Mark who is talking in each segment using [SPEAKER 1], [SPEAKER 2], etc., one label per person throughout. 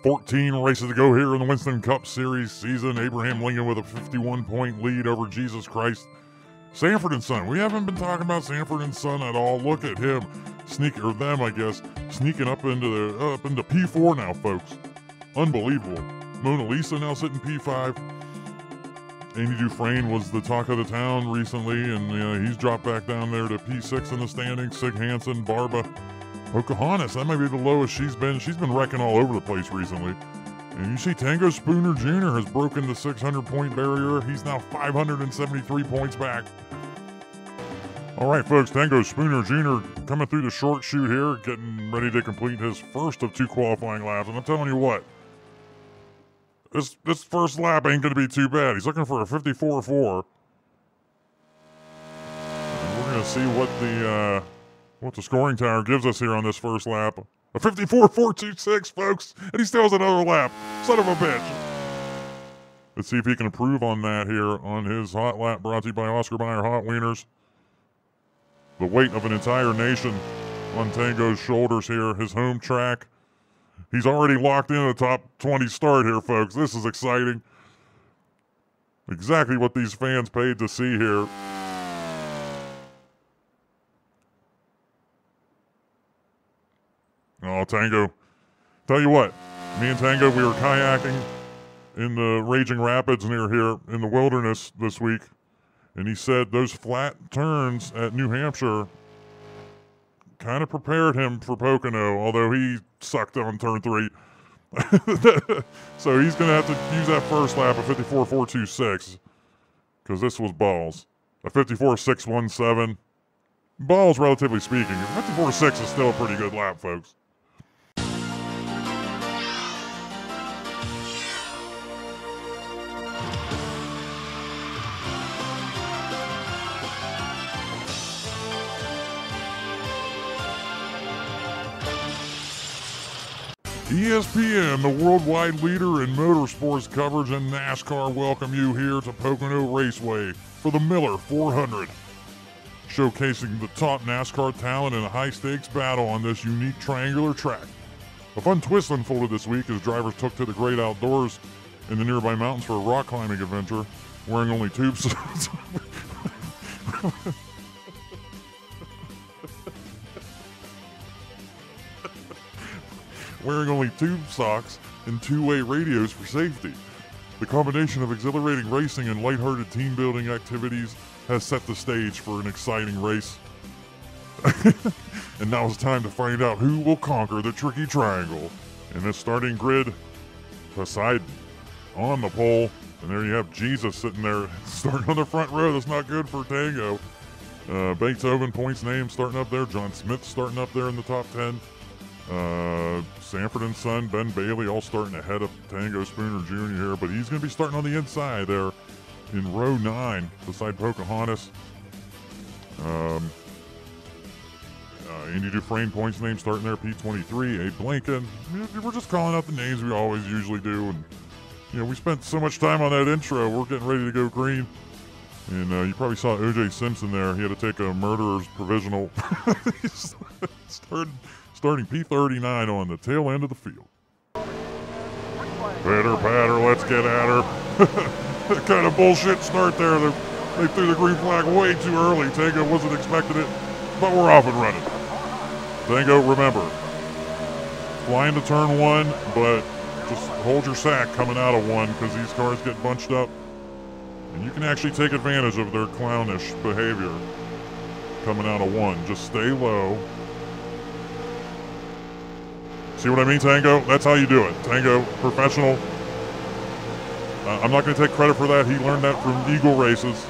[SPEAKER 1] 14 races to go here in the Winston Cup Series season. Abraham Lincoln with a 51-point lead over Jesus Christ. Sanford & Son. We haven't been talking about Sanford & Son at all. Look at him sneaking up into P4 now, folks. Unbelievable. Mona Lisa now sitting P5. Andy Dufresne was the talk of the town recently, and he's dropped back down there to P6 in the standings. Sig Hansen, Barba, Pocahontas, that might be the lowest she's been. She's been wrecking all over the place recently. And you see Tango Spooner Jr. has broken the 600-point barrier. He's now 573 points back. All right, folks, Tango Spooner Jr. coming through the short chute here, getting ready to complete his first of 2 qualifying laps. And I'm telling you what, this first lap ain't going to be too bad. He's looking for a 54.4. And we're going to see what the scoring tower gives us here on this first lap. A 54.426, folks, and he still has another lap. Son of a bitch. Let's see if he can improve on that here on his hot lap, brought to you by Oscar Mayer Hot Wieners. The weight of an entire nation on Tango's shoulders here, his home track. He's already locked in a top 20 start here, folks. This is exciting. Exactly what these fans paid to see here. Oh, Tango. Tell you what, me and Tango, we were kayaking in the raging rapids near here in the wilderness this week, and he said those flat turns at New Hampshire kind of prepared him for Pocono, although he sucked on turn 3. So he's going to have to use that first lap of 54.426, because this was balls. A 54.617. Balls, relatively speaking. 54.6 is still a pretty good lap, folks. ESPN, the worldwide leader in motorsports coverage and NASCAR, welcome you here to Pocono Raceway for the Miller 400. Showcasing the top NASCAR talent in a high-stakes battle on this unique triangular track. A fun twist unfolded this week as drivers took to the great outdoors in the nearby mountains for a rock climbing adventure, wearing only tube socks. Wearing only tube socks and two-way radios for safety. The combination of exhilarating racing and lighthearted team-building activities has set the stage for an exciting race. And now it's time to find out who will conquer the tricky triangle. In this starting grid, Poseidon on the pole. And there you have Jesus sitting there, starting on the front row. That's not good for Tango. Beethoven, points named, starting up there. John Smith starting up there in the top 10. Sanford & Son, Ben Bailey, all starting ahead of Tango Spooner Jr. here, but he's going to be starting on the inside there in row 9 beside Pocahontas. Andy Dufresne, points name, starting there, P23. Abe Blinken. We're just calling out the names we always usually do, and we spent so much time on that intro. We're getting ready to go green, and you probably saw O.J. Simpson there. He had to take a murderer's provisional. Starting P39 on the tail end of the field. Patter, patter, let's get at her. That kind of bullshit start there. They threw the green flag way too early. Tango wasn't expecting it, but we're off and running. Tango, remember, fly into turn 1, but just hold your sack coming out of 1 because these cars get bunched up. And you can actually take advantage of their clownish behavior coming out of 1. Just stay low. See what I mean, Tango? That's how you do it. Tango, professional. I'm not going to take credit for that. He learned that from Eagle Races,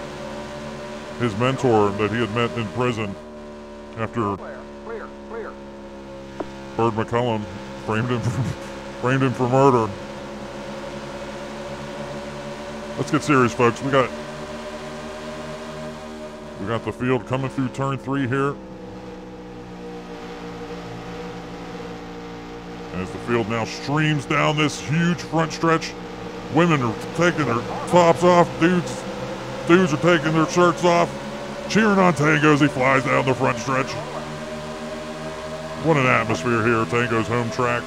[SPEAKER 1] his mentor that he had met in prison after Bird McCullum framed him for murder. Let's get serious, folks. We got the field coming through turn 3 here. As the field now streams down this huge front stretch, women are taking their tops off, dudes are taking their shirts off, cheering on Tango as he flies down the front stretch. What an atmosphere here, Tango's home track.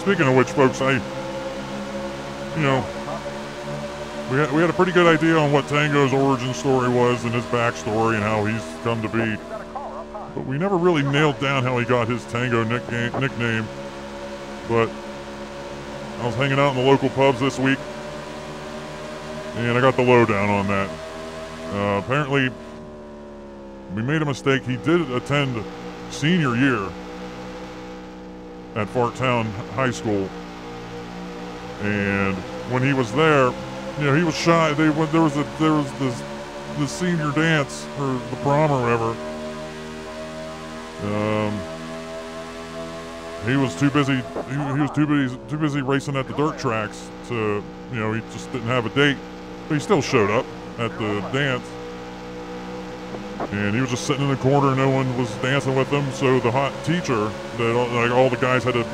[SPEAKER 1] speaking of which, folks, we had a pretty good idea on what Tango's origin story was and his backstory and how he's come to be. But we never really nailed down how he got his Tango nickname. But I was hanging out in the local pubs this week, and I got the lowdown on that. Apparently, we made a mistake. He did attend senior year at Fartown High School, and when he was there, he was shy. There was this senior dance or the prom or whatever. He was too busy. He was too busy racing at the dirt tracks to, he just didn't have a date. But he still showed up at the dance, and he was just sitting in the corner. No one was dancing with him. So the hot teacher that all the guys had a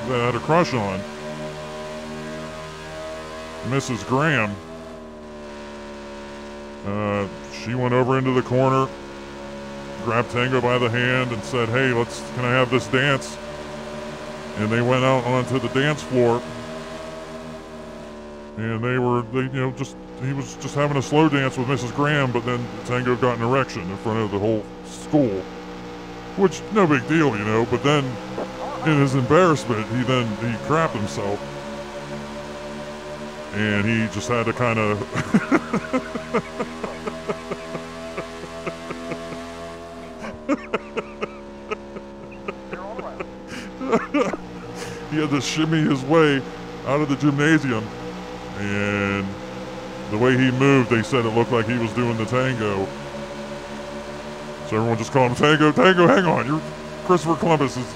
[SPEAKER 1] crush on, Mrs. Graham, she went over into the corner, grabbed Tango by the hand, and said, "Hey, can I have this dance?" And they went out onto the dance floor, and he was just having a slow dance with Mrs. Graham, but then Tango got an erection in front of the whole school, which, no big deal, but then in his embarrassment, he crapped himself, and he just had to kind of he had to shimmy his way out of the gymnasium, and the way he moved, they said it looked like he was doing the tango. So everyone just called him Tango. Tango, hang on. Christopher Columbus is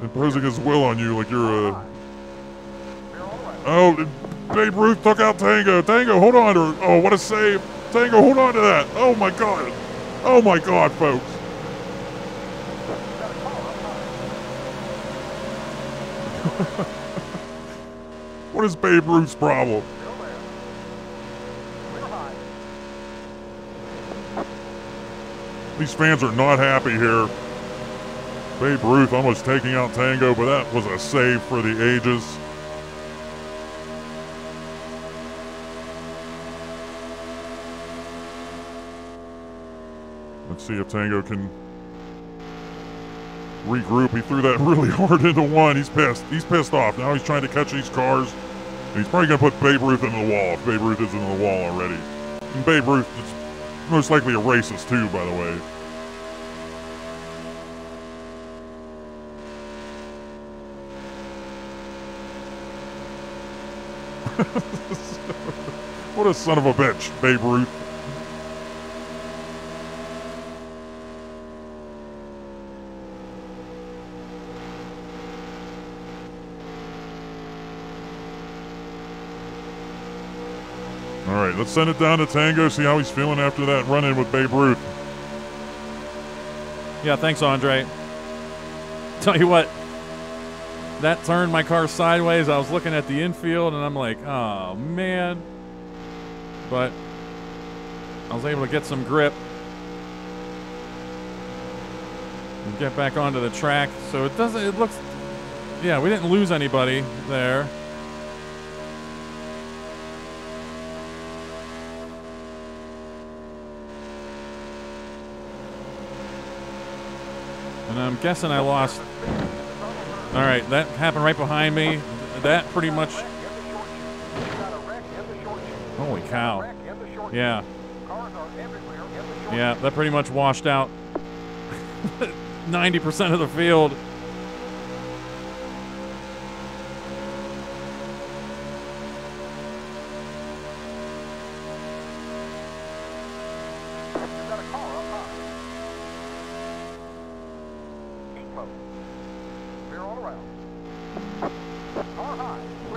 [SPEAKER 1] imposing his will on you like you're a... Oh, Babe Ruth took out Tango. Tango, hold on to her. Oh, what a save. Tango, hold on to that. Oh, my God. Oh, my God, folks. What is Babe Ruth's problem? These fans are not happy here. Babe Ruth almost taking out Tango, but that was a save for the ages. Let's see if Tango can regroup. He threw that really hard into one. He's pissed. He's pissed off. Now he's trying to catch these cars. And he's probably going to put Babe Ruth into the wall if Babe Ruth is in the wall already. And Babe Ruth is most likely a racist too, by the way. What a son of a bitch, Babe Ruth. All right, let's send it down to Tango, see how he's feeling after that run-in with Babe Ruth.
[SPEAKER 2] Yeah, thanks, Andre. Tell you what, that turned my car sideways. I was looking at the infield, and I'm like, oh, man. But I was able to get some grip and get back onto the track. So it looks, yeah, we didn't lose anybody there. And I'm guessing I lost. All right, that happened right behind me. That pretty much. Holy cow. Yeah. Yeah, that pretty much washed out 90% of the field.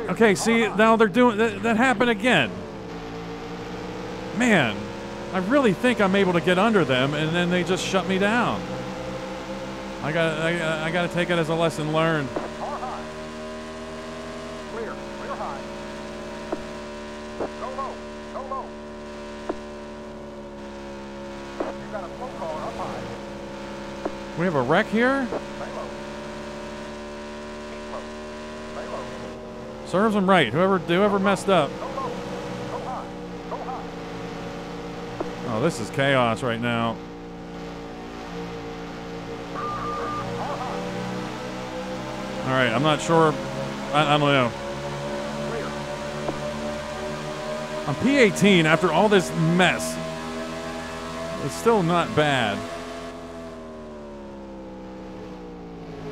[SPEAKER 2] Okay, see, now they're doing that happened again. Man, I really think I'm able to get under them, and then they just shut me down. I gotta take it as a lesson learned.
[SPEAKER 3] Clear high. Go low. You got a slow car up high.
[SPEAKER 2] We have a wreck here?
[SPEAKER 3] Stay low. Keep low.
[SPEAKER 2] Serves him right. Whoever messed up.
[SPEAKER 3] Go low. Go high. Go high.
[SPEAKER 2] Oh, this is chaos right now. All right, I'm not sure. I don't know.
[SPEAKER 3] Clear.
[SPEAKER 2] On P18, after all this mess, it's still not bad.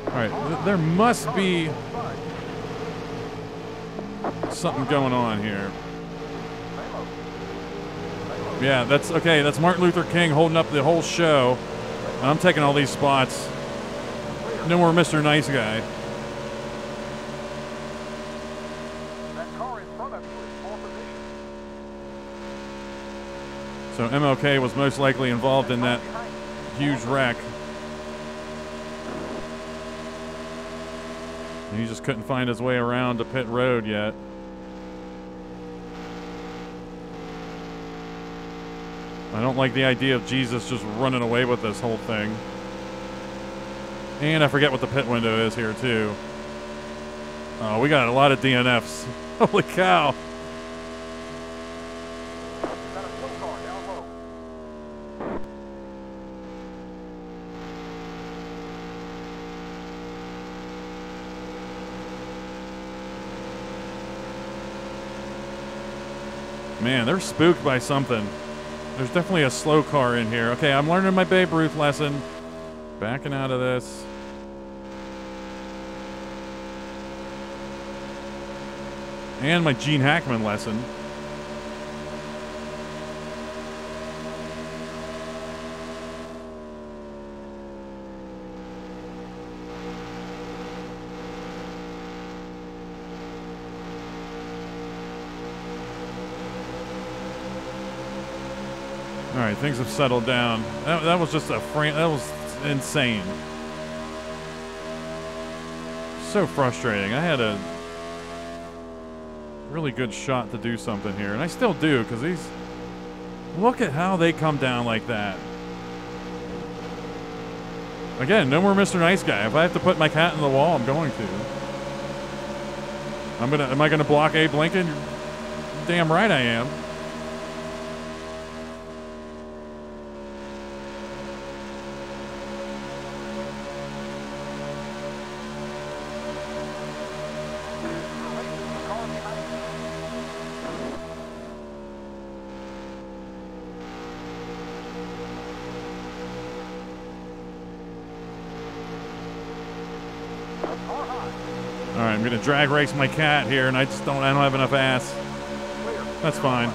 [SPEAKER 2] All right, there must be something going on here. Yeah, that's okay. That's Martin Luther King holding up the whole show. I'm taking all these spots. No more Mr. Nice Guy.
[SPEAKER 3] That car in front of you is poor position.
[SPEAKER 2] So MLK was most likely involved in that huge wreck. He just couldn't find his way around to pit road yet. I don't like the idea of Jesus just running away with this whole thing. And I forget what the pit window is here, too. Oh, we got a lot of DNFs. Holy cow.
[SPEAKER 3] Got a slow car down low.
[SPEAKER 2] Man, they're spooked by something. There's definitely a slow car in here. Okay, I'm learning my Babe Ruth lesson. Backing out of this. And my Gene Hackman lesson. All right, things have settled down. That was just that was insane. So frustrating. I had a really good shot to do something here, and I still do, because these... Look at how they come down like that. Again, no more Mr. Nice Guy. If I have to put my cat in the wall, I'm going to. Am I gonna block Abe Lincoln? You're damn right I am. I'm gonna drag race my cat here, and I don't have enough ass. That's fine.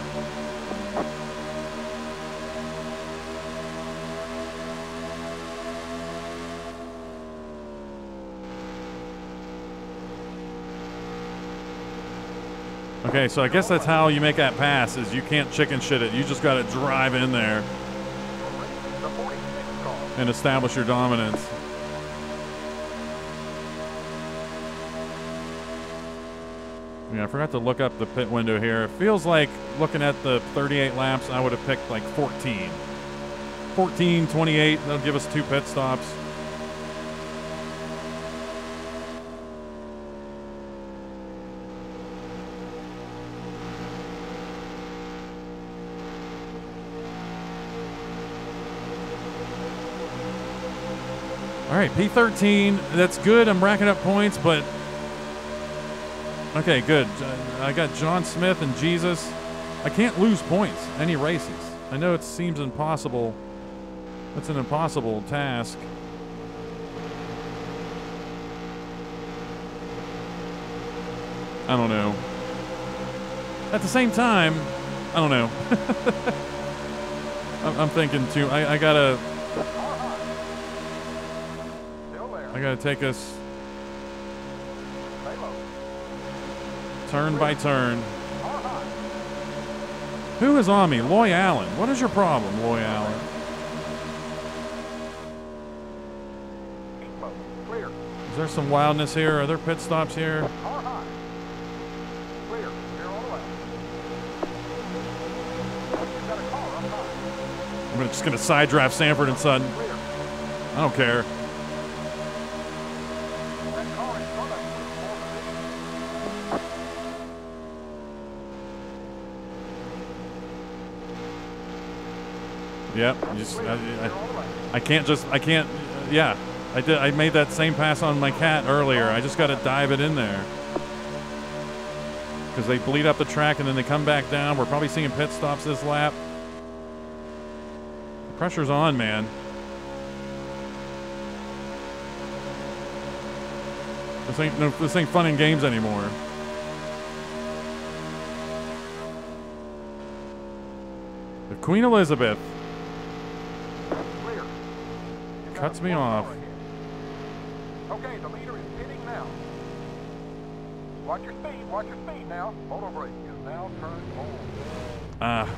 [SPEAKER 2] Okay, so I guess that's how you make that pass, is you can't chicken shit it. You just gotta drive in there and establish your dominance. Yeah, I forgot to look up the pit window here. It feels like, looking at the 38 laps, I would have picked like 14. 14, 28, that'll give us 2 pit stops. All right, P13, that's good. I'm racking up points, but... Okay, good. I got John Smith and Jesus. I can't lose points any races. I know it seems impossible. It's an impossible task. I don't know. At the same time, I don't know. I'm thinking too. I gotta take us turn by turn. Who is on me? Loy Allen. What is your problem, Loy Allen? Is there some wildness here? Are there pit stops here? I'm just going to side draft Sanford and Son. I don't care. Yep. I can't. Yeah. I made that same pass on my cat earlier. I just got to dive it in there. Because they bleed up the track and then they come back down. We're probably seeing pit stops this lap. The pressure's on, man. This ain't fun and games anymore. The Queen Elizabeth
[SPEAKER 3] Clear.
[SPEAKER 2] cuts me off.
[SPEAKER 3] Okay, the leader is pitting now. Watch your speed now. Motor brake is now turned on.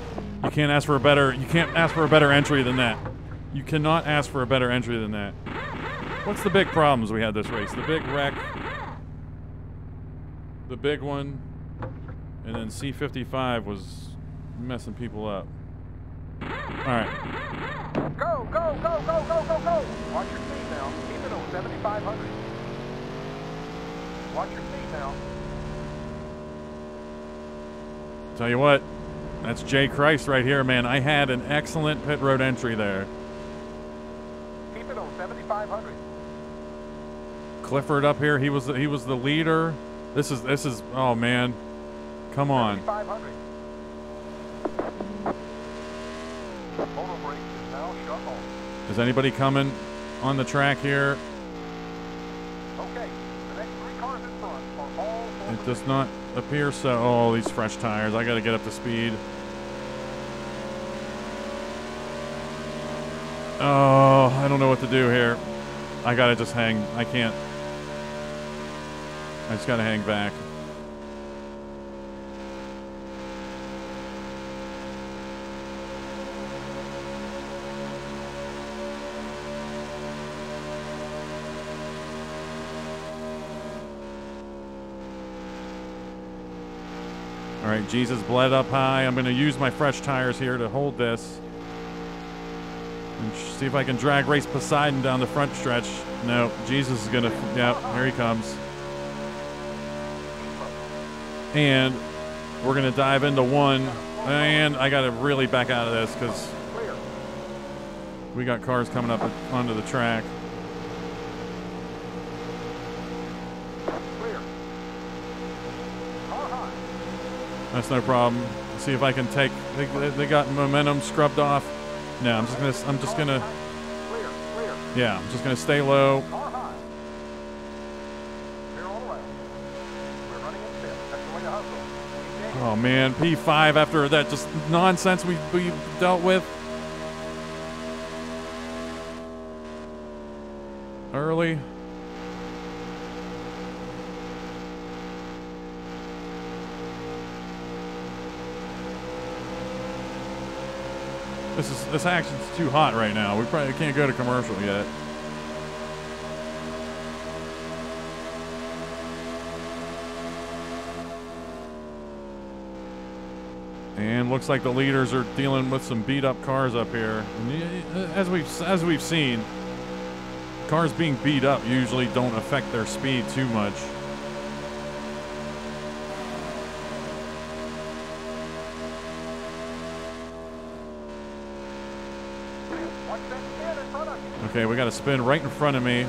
[SPEAKER 2] You can't ask for a better entry than that. You cannot ask for a better entry than that. What's the big problems we had this race? The big wreck, the big one, and then C55 was messing people up. All right.
[SPEAKER 3] Go, go, go, go, go, go, go. Watch your speed now. Keep it on 7,500. Watch your speed now.
[SPEAKER 2] Tell you what, that's Jay Christ right here, man. I had an excellent pit road entry there.
[SPEAKER 3] Keep it on 7,500.
[SPEAKER 2] Clifford up here, he was the leader. This is oh man, come on.
[SPEAKER 3] 7,500. Motor brake is now shut off.
[SPEAKER 2] Is anybody coming on the track here?
[SPEAKER 3] Okay, the next 3 cars in front are all full
[SPEAKER 2] It does not appear so. Oh, these fresh tires. I got to get up to speed. Oh, I don't know what to do here. I got to just hang. I can't. I just got to hang back. All right, Jesus bled up high. I'm going to use my fresh tires here to hold this. And see if I can drag Race Poseidon down the front stretch. No, Jesus is going to... Yeah, here he comes. And we're going to dive into one. And I got to really back out of this because we got cars coming up onto the track. That's no problem. See if I can take. They got momentum scrubbed off. No, I'm just gonna. Yeah, I'm just gonna stay low. Oh man, P5 after that just nonsense we dealt with early. This action's too hot right now. We probably can't go to commercial yet. And looks like the leaders are dealing with some beat up cars up here. And as we've seen, cars being beat up usually don't affect their speed too much. Okay, we got a spin right in front of me.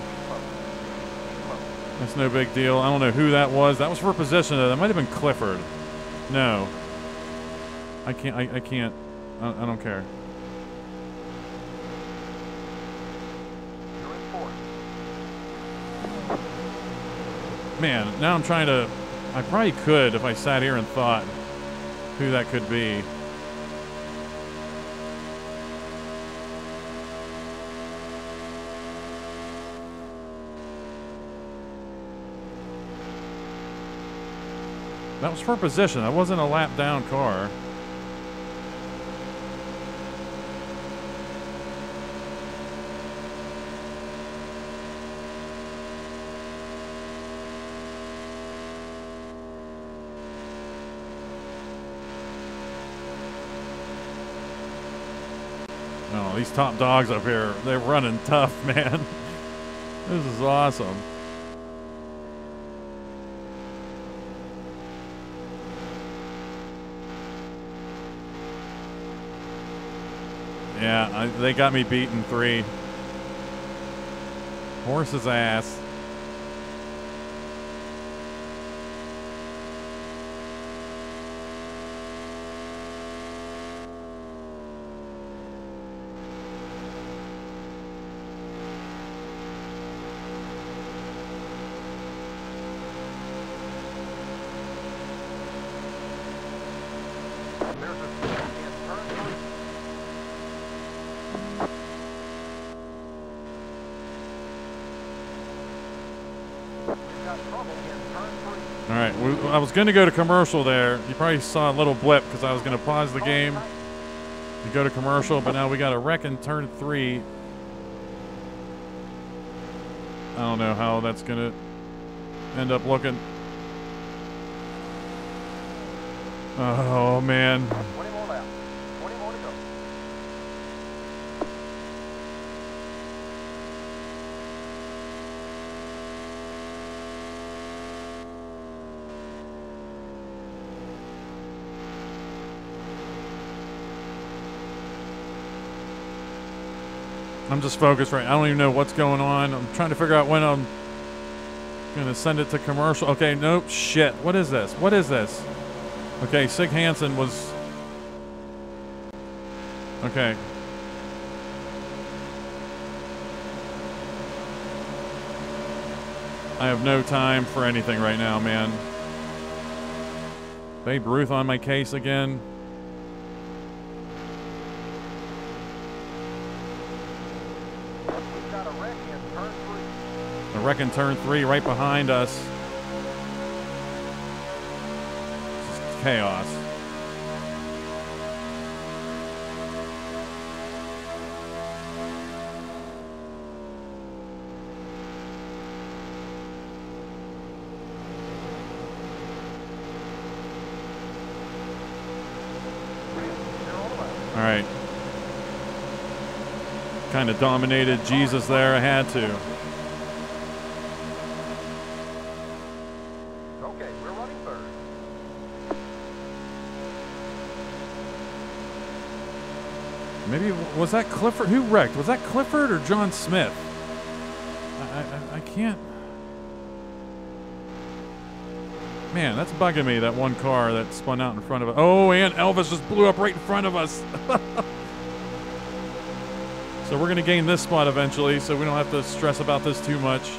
[SPEAKER 2] That's no big deal. I don't know who that was. That was for position. That might have been Clifford. No. I can't. I can't. I don't care. Man, now I'm trying to... I probably could if I sat here and thought who that could be. That was for position. That wasn't a lap down car. Oh, these top dogs up here, they're running tough, man. This is awesome. Yeah, they got me beat in 3. Horse's ass. Alright, I was going to go to commercial there. You probably saw a little blip because I was going to pause the game to go to commercial, but now we got a wreck in turn 3. I don't know how that's going to end up looking. Oh, man.
[SPEAKER 3] 20 more laps. 20 more to go.
[SPEAKER 2] I'm just focused right now. I don't even know what's going on. I'm trying to figure out when I'm going to send it to commercial. Okay, nope, shit. What is this? What is this? Okay, Sig Hansen was... Okay. I have no time for anything right now, man. Babe Ruth on my case again.
[SPEAKER 3] We've got a wreck in turn 3.
[SPEAKER 2] A wreck in turn 3 right behind us. This is chaos. All right. Kind of dominated Jesus there. I had to.
[SPEAKER 3] Okay, we're running third.
[SPEAKER 2] Maybe, was that Clifford? Who wrecked? Was that Clifford or John Smith? I can't. Man, that's bugging me, that one car that spun out in front of us. Oh, and Elvis just blew up right in front of us. So we're going to gain this spot eventually, so we don't have to stress about this too much.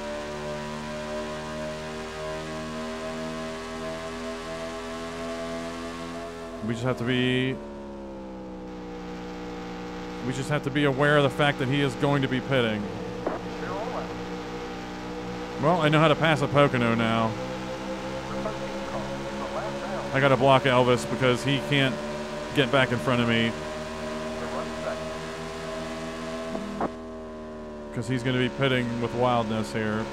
[SPEAKER 2] We just have to be aware of the fact that he is going to be pitting. Well, I know how to pass a Pocono now. I got to block Elvis because he can't get back in front of me. Because he's going to be pitting with wildness here.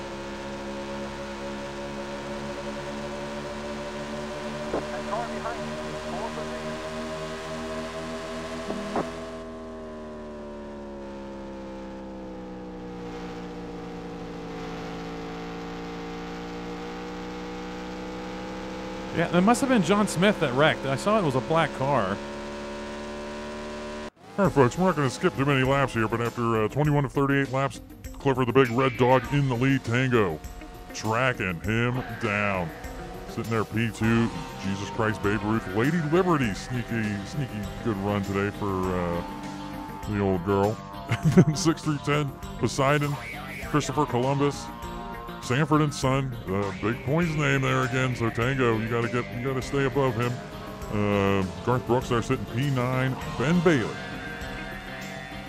[SPEAKER 2] Yeah, it must have been John Smith that wrecked. I saw it was a black car.
[SPEAKER 1] All right, folks, we're not going to skip too many laps here, but after 21 of 38 laps, Clifford the Big Red Dog in the lead. Tango tracking him down. Sitting there, P2, Jesus Christ, Babe Ruth. Lady Liberty, sneaky good run today for the old girl. 6 through 10, Poseidon, Christopher Columbus, Sanford and Son, big points name there again. So Tango, you gotta stay above him. Garth Brooks there sitting P9. Ben Bailey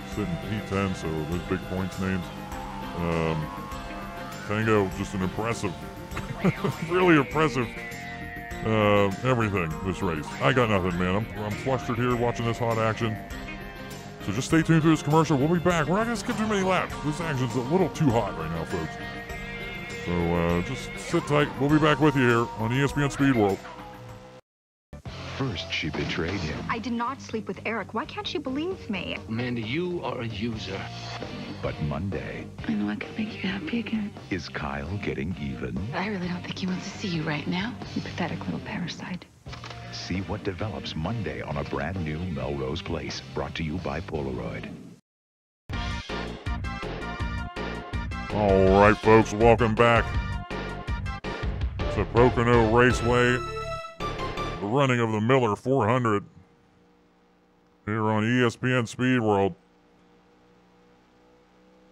[SPEAKER 1] sitting P10. So those big points names. Tango, just an impressive, really impressive everything this race. I got nothing, man. I'm flustered here watching this hot action. So just stay tuned through this commercial. We'll be back. We're not gonna skip too many laps. This action's a little too hot right now, folks. So just sit tight. We'll be back with you here on ESPN Speed World.
[SPEAKER 4] First, she betrayed him.
[SPEAKER 5] I did not sleep with Eric. Why can't she believe me?
[SPEAKER 6] Amanda, you are a user.
[SPEAKER 4] But Monday...
[SPEAKER 7] I know I can make you happy again.
[SPEAKER 4] Is Kyle getting even?
[SPEAKER 7] I really don't think he wants to see you right now.
[SPEAKER 5] You pathetic little parasite.
[SPEAKER 4] See what develops Monday on a brand new Melrose Place, brought to you by Polaroid.
[SPEAKER 1] All right, folks, welcome back to Pocono Raceway, the running of the Miller 400 here on ESPN Speed World.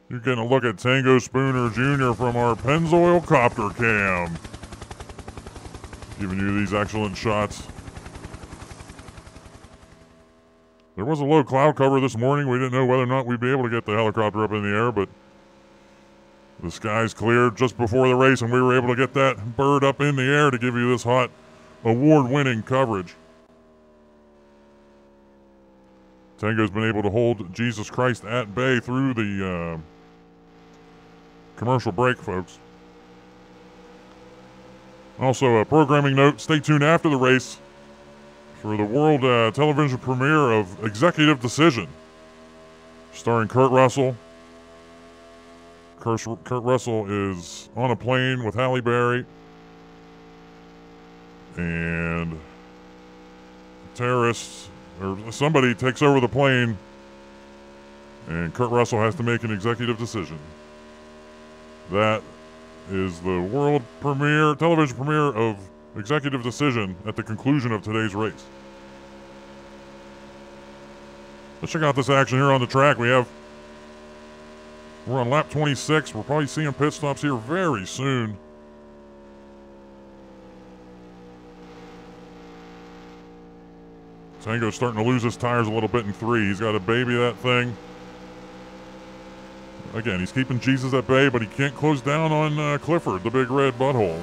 [SPEAKER 1] You're getting a look at Tango Spooner Jr. from our Pennzoil Copter Cam. Giving you these excellent shots. There was a low cloud cover this morning. We didn't know whether or not we'd be able to get the helicopter up in the air, but the skies cleared just before the race, and we were able to get that bird up in the air to give you this hot, award-winning coverage. Tango's been able to hold Jesus Christ at bay through the commercial break, folks. Also, a programming note, stay tuned after the race for the world television premiere of Executive Decision, starring Kurt Russell. Kurt Russell is on a plane with Halle Berry, and terrorists, or somebody takes over the plane, and Kurt Russell has to make an executive decision. That is the world premiere, television premiere of Executive Decision at the conclusion of today's race. Let's check out this action here on the track. We're on lap 26. We're probably seeing pit stops here very soon. Tango's starting to lose his tires a little bit in 3. He's got to baby that thing. Again, he's keeping Jesus at bay, but he can't close down on Clifford, the big red butthole.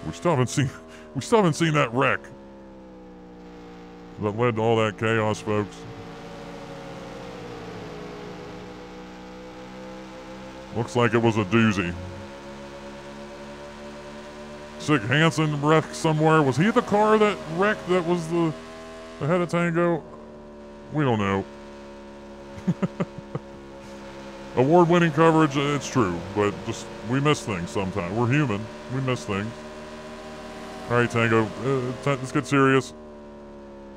[SPEAKER 1] We still haven't seen that wreck that led to all that chaos, folks. Looks like it was a doozy. Sig Hansen wrecked somewhere. Was he the car that wrecked that was the head of Tango? We don't know. Award-winning coverage, it's true, but just we miss things sometimes. We're human. We miss things. All right, Tango, let's get serious.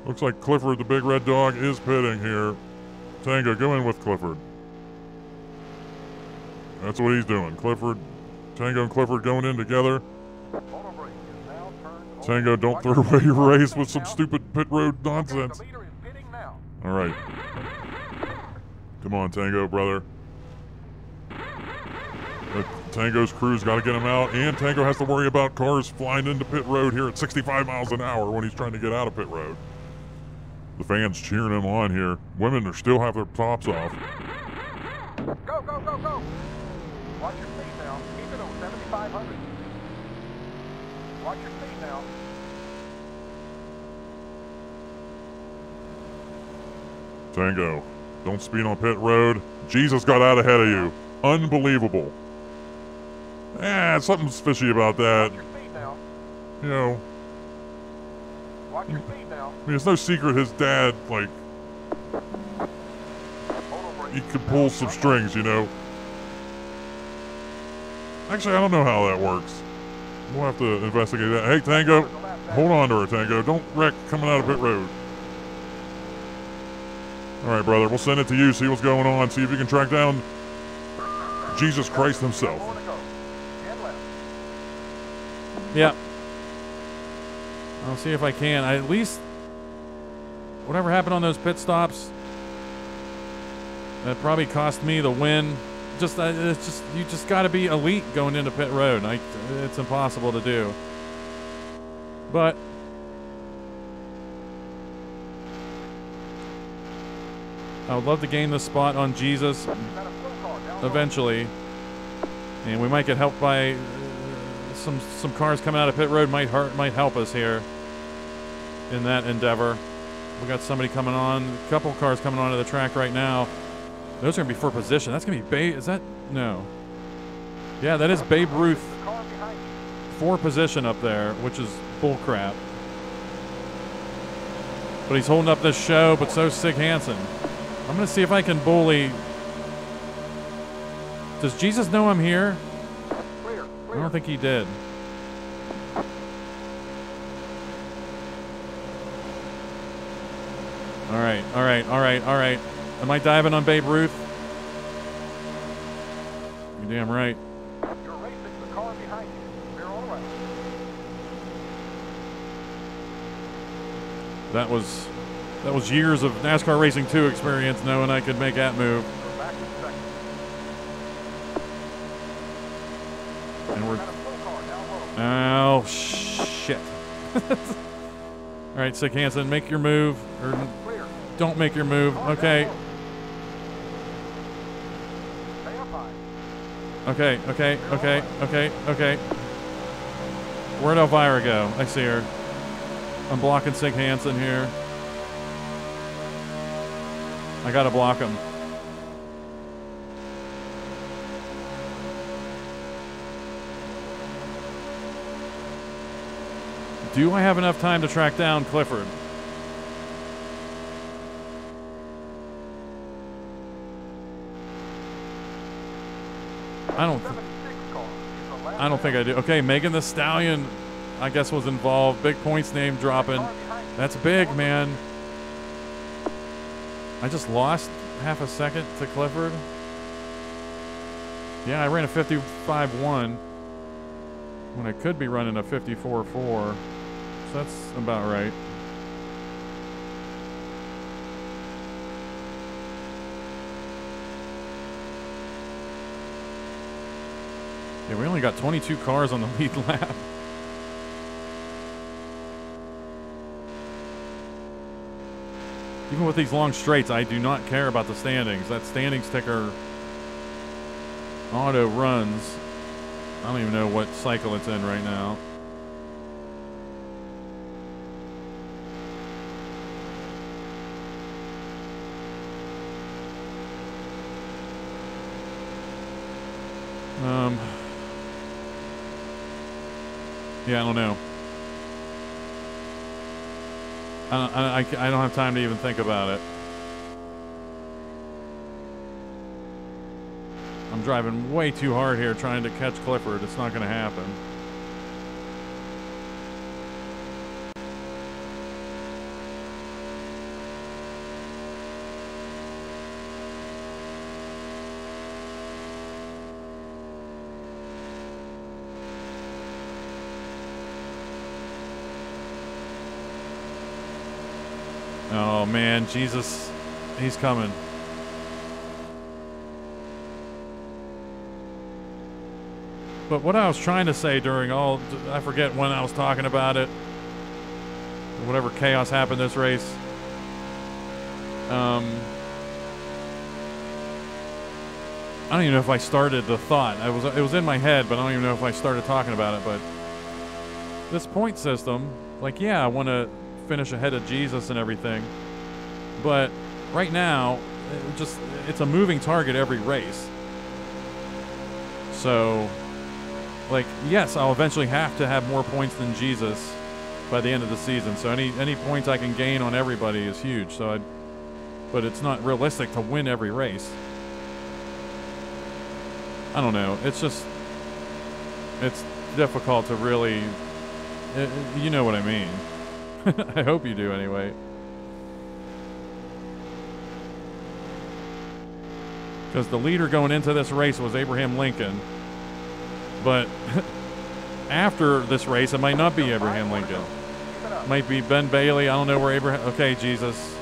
[SPEAKER 1] Looks like Clifford, the big red dog, is pitting here. Tango, go in with Clifford. That's what he's doing. Tango and Clifford going in together. Tango, don't throw away your race with some stupid pit road nonsense. All right. Come on, Tango, brother. Tango's crew's got to get him out, and Tango has to worry about cars flying into pit road here at 65 miles an hour when he's trying to get out of pit road. The fans cheering him on here. Women still have their tops off.
[SPEAKER 3] Go, go, go, go! Watch your speed now. Keep it on 7,500. Watch your speed now.
[SPEAKER 1] Tango, don't speed on pit road. Jesus got out ahead of you. Unbelievable. Something's fishy about that.
[SPEAKER 3] Watch your speed now.
[SPEAKER 1] You know.
[SPEAKER 3] Watch your speed now.
[SPEAKER 1] I mean, it's no secret his dad, like, he could pull some strings, you know. Actually, I don't know how that works. We'll have to investigate that. Hey, Tango, hold on to her, Tango. Don't wreck coming out of pit road. All right, brother, we'll send it to you, see what's going on, see if you can track down Jesus Christ himself.
[SPEAKER 2] Yeah. I'll see if I can. At least, whatever happened on those pit stops, that probably cost me the win. You just got to be elite going into pit road. It's impossible to do. But I would love to gain the spot on Jesus eventually, and we might get helped by some cars coming out of pit road. Might help us here in that endeavor. We got somebody coming on, a couple cars coming onto the track right now. Those are gonna be for position. That's gonna be Babe. Is that no? Yeah, that is Babe Ruth for position up there, which is bull crap. But he's holding up this show, but so's Sig Hansen. I'm gonna see if I can bully. Does Jesus know I'm here? I don't think he did. All right, all right, all right, all right. Am I diving on Babe Ruth? You're damn right.
[SPEAKER 3] You're racing the car behind you. Clear all around.
[SPEAKER 2] That was years of NASCAR Racing 2 experience knowing I could make that move.
[SPEAKER 3] You're back in second.
[SPEAKER 2] And we're...
[SPEAKER 3] Got a full car down low.
[SPEAKER 2] Oh, shit. All right, Sick Hansen, make your move. Or
[SPEAKER 3] Clear.
[SPEAKER 2] don't make your move.
[SPEAKER 3] Car
[SPEAKER 2] Okay.
[SPEAKER 3] down low. Stay up high.
[SPEAKER 2] Okay, okay, okay, okay, okay. Where'd Elvira go? I see her. I'm blocking Sig Hansen here. I gotta block him. Do I have enough time to track down Clifford? I don't think I do. Okay, Megan the Stallion, I guess, was involved. Big points name dropping. That's big, man. I just lost half a second to Clifford. Yeah, I ran a 55.1 when I could be running a 54.4. So that's about right. Yeah, we only got 22 cars on the lead lap. Even with these long straights, I do not care about the standings. That standings ticker auto runs. I don't even know what cycle it's in right now. Yeah, I don't know. I don't have time to even think about it. I'm driving way too hard here trying to catch Clifford. It's not going to happen. Oh man, Jesus, he's coming. But what I was trying to say during I forget when I was talking about it, whatever chaos happened this race. I don't even know if I started the thought. It was in my head, but I don't even know if I started talking about it. But this point system, like, yeah, I want to finish ahead of Jesus and everything, but right now it's a moving target every race. So, like, yes, I'll eventually have to have more points than Jesus by the end of the season. So any points I can gain on everybody is huge. But it's not realistic to win every race. I don't know. It's difficult to really, you know what I mean. I hope you do anyway. Because the leader going into this race was Abraham Lincoln. But after this race, it might not be Abraham Lincoln. It might be Ben Bailey. I don't know where Abraham... Okay, Jesus.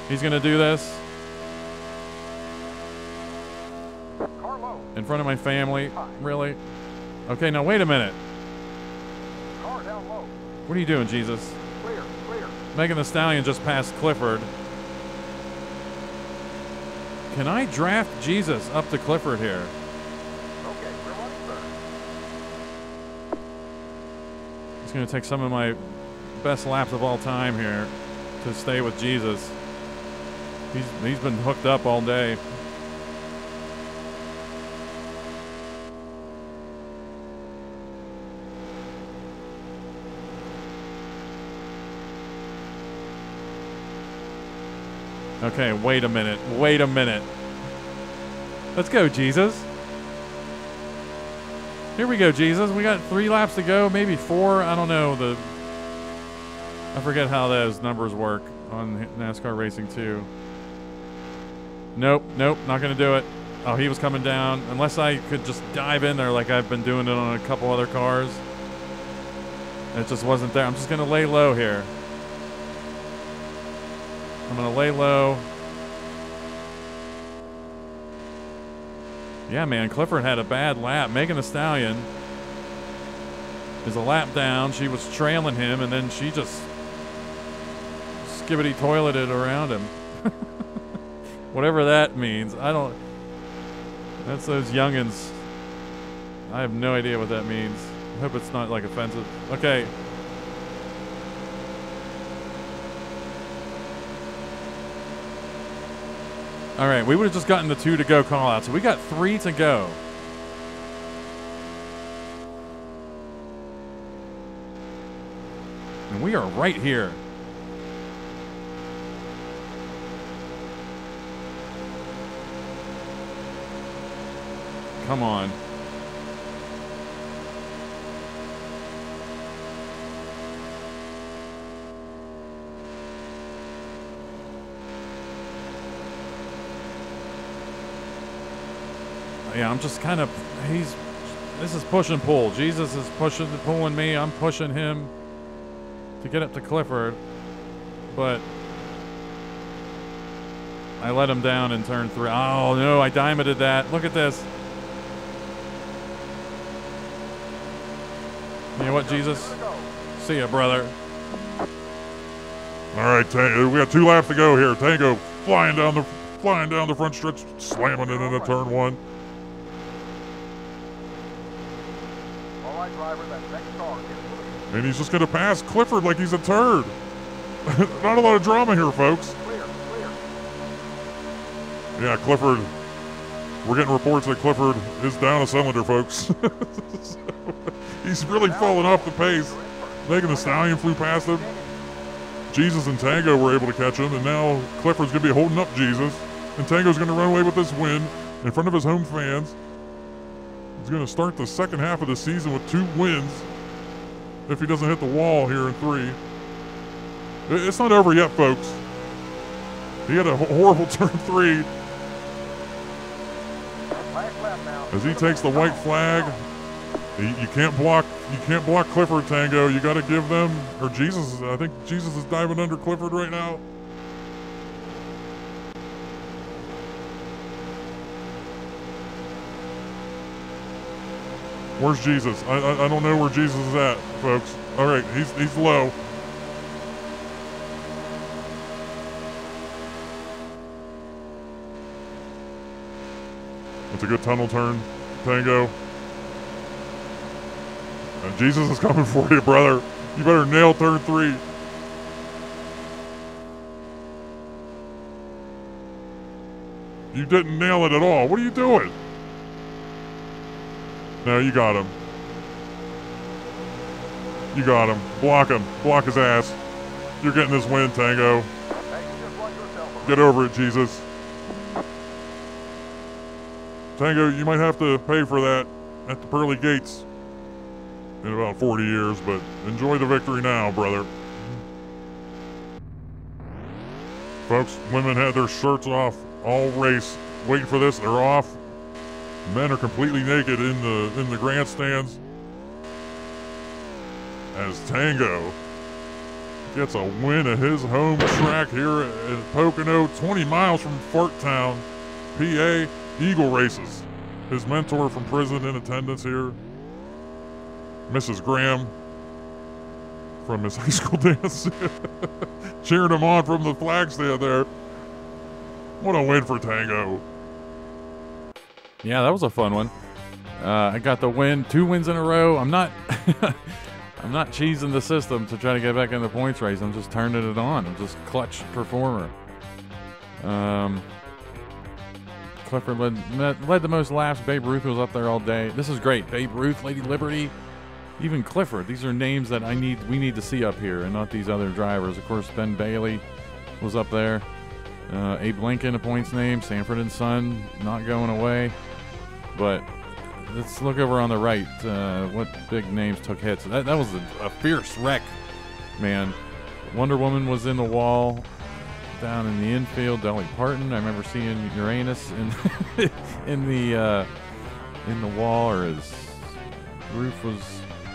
[SPEAKER 2] He's going to do this. In front of my family? Really? Okay, now wait a minute. What are you doing, Jesus? Megan the Stallion just passed Clifford. Can I draft Jesus up to Clifford here?
[SPEAKER 3] Okay, we're running third.
[SPEAKER 2] It's going to take some of my best laps of all time here to stay with Jesus. He's been hooked up all day. Okay, wait a minute. Wait a minute. Let's go, Jesus. Here we go, Jesus. We got 3 laps to go, maybe 4. I don't know. I forget how those numbers work on NASCAR Racing 2. Nope, not going to do it. Oh, he was coming down. Unless I could just dive in there like I've been doing it on a couple other cars. It just wasn't there. I'm just going to lay low here. I'm going to lay low. Yeah, man, Clifford had a bad lap. Megan Thee Stallion is a lap down. She was trailing him, and then she just skibbity toileted around him. Whatever that means. I don't... That's those youngins. I have no idea what that means. I hope it's not, like, offensive. Okay. All right, we would have just gotten the 2 to go call out, so we got 3 to go. And we are right here. Come on. Yeah, I'm just kind of, this is push and pull. Jesus is pulling me. I'm pushing him to get up to Clifford. But I let him down in turn 3. Oh, no, I diamonded that. Look at this. You know what, Jesus? See ya, brother.
[SPEAKER 1] All right, we got 2 laps to go here. Tango flying down the front stretch, slamming it into turn 1. And he's just going to pass Clifford like he's a turd. Not a lot of drama here, folks. Yeah, Clifford. We're getting reports that Clifford is down a cylinder, folks. He's really fallen off the pace. Megan Thee Stallion flew past him. Jesus and Tango were able to catch him, and now Clifford's going to be holding up Jesus. And Tango's going to run away with this win in front of his home fans. He's going to start the second half of the season with 2 wins if he doesn't hit the wall here in 3. It's not over yet, folks. He had a horrible turn 3. As he takes the white flag, you can't block Clifford, Tango. You got to give them, or Jesus. I think Jesus is diving under Clifford right now. Where's Jesus? I don't know where Jesus is at, folks. All right, he's low. It's a good tunnel turn, Tango. And Jesus is coming for you, brother. You better nail turn 3. You didn't nail it at all. What are you doing? No, you got him. You got him. Block him. Block his ass. You're getting this win, Tango. Get over it, Jesus. Tango, you might have to pay for that at the pearly gates in about 40 years, but enjoy the victory now, brother. Folks, women had their shirts off all race, waiting for this. They're off. Men are completely naked in the grandstands as Tango gets a win at his home track here at Pocono, 20 miles from Farttown, PA. Eagle Races. His mentor from prison in attendance here. Mrs. Graham from his high school dance. Cheering him on from the flag stand there. What a win for Tango.
[SPEAKER 2] Yeah, that was a fun one. I got the win, 2 wins in a row. I'm not I'm not cheesing the system to try to get back in the points race. I'm just turning it on. I'm just clutch performer. Clifford led the most laps. Babe Ruth was up there all day. This is great. Babe Ruth, Lady Liberty, even Clifford. These are names that we need to see up here, and not these other drivers. Of course, Ben Bailey was up there. Abe Lincoln, a points name. Sanford and Son, not going away. But let's look over on the right. What big names took hits? That was a fierce wreck, man. Wonder Woman was in the wall down in the infield. Dolly Parton, I remember seeing Uranus in in the wall, or his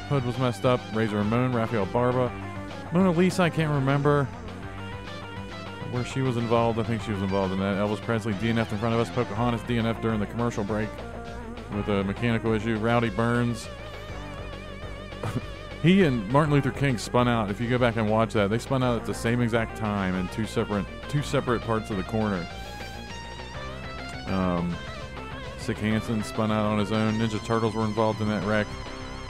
[SPEAKER 2] hood was messed up. Razor Ramon, Rafael Barba, Mona Lisa. I can't remember where she was involved. I think she was involved in that. Elvis Presley DNF'd in front of us. Pocahontas DNF'd during the commercial break with a mechanical issue. Rowdy Burns. He and Martin Luther King spun out. If you go back and watch that, they spun out at the same exact time in two separate parts of the corner. Sick Hansen spun out on his own. Ninja Turtles were involved in that wreck.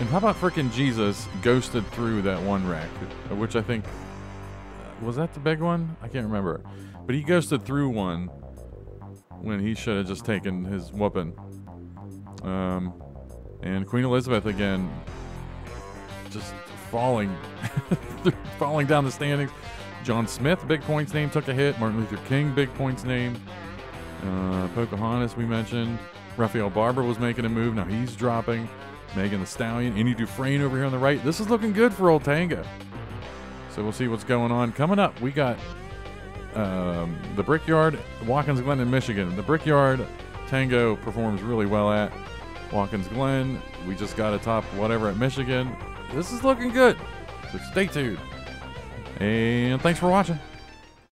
[SPEAKER 2] And how about frickin' Jesus ghosted through that one wreck, which I think was that the big one? I can't remember. But he ghosted through one when he should have just taken his whooping. And Queen Elizabeth again, just falling down the standings. John Smith, big points name, took a hit. Martin Luther King, big points name. Pocahontas, we mentioned. Rafael Barber was making a move. Now he's dropping. Megan Thee Stallion. Indy Dufresne over here on the right. This is looking good for old Tango. So we'll see what's going on. Coming up, we got the Brickyard, Watkins Glen in Michigan. The Brickyard, Tango performs really well at. Watkins Glen, we just got a top whatever at Michigan. This is looking good. So stay tuned. And thanks for watching.